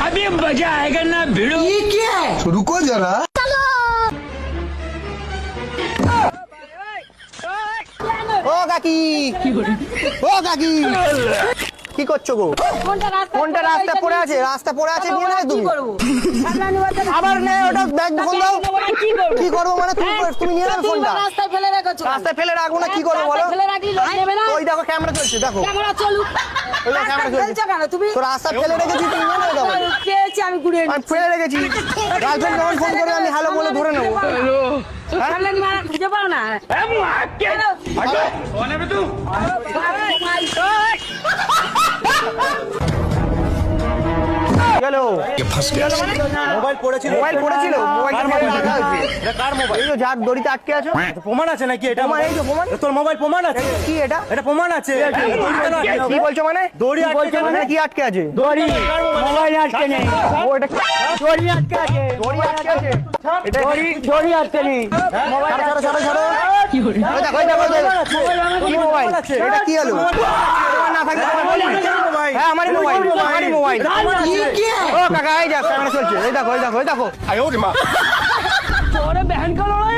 अभी मजा आएगा ना भिड़ो। ये क्या है? रुको जरा। ও কাকি, ও কাকি, কি করছো গো? ফোনটা রাস্তা পড়ে আছে, নিয়ে নেবে তুমি? আবার নে, ওটা ব্যাগ ফোন দাও। কি করবো মানে? তুমি নিয়ে নেবে ফোনটা? রাস্তায় ফেলে রাখবো না, কি করবো বলো? ওই দেখো ক্যামেরা চলছে, দেখো ওই দেখো ক্যামেরা চলছে। তো রাস্তা ফেলে রেখেছি, তুমি নিয়ে নেবে তখন। আমি ফেলে রেখেছি, গার্লফ্রেন্ড যখন ফোন করে আমি হ্যালো বলে ধরে নেবো। कौन है बे तू? গেলো মোবাইল পড়েছিল, কার মোবাইল? এই তো যার দড়িতে আটকে আছো। প্রমাণ আছে নাকি এটা? প্রমাণ, এই তো প্রমাণ। তোর মোবাইল প্রমাণ আছে? কি এটা? এটা প্রমাণ আছে। কি বলছো মানে? দড়ি কি বলছো মানে? কি আটকে আছে? दौड़ी मोबाइल আটকে নেই। ও এটা दौड़ी আটকে আছে। দড়ি আটকে আছে। এটা दौड़ी আটকে নেই। ছাড়ো। কি করে? ওই দেখো, কি মোবাইল? এটা কি হলো? না থাকলে হ্যাঁ আমারই মোবাইল। ये क्या है? ও কাকা, এই দেখো ক্যামেরা চলছে, এই দেখো। छोरे बहन का लड़ा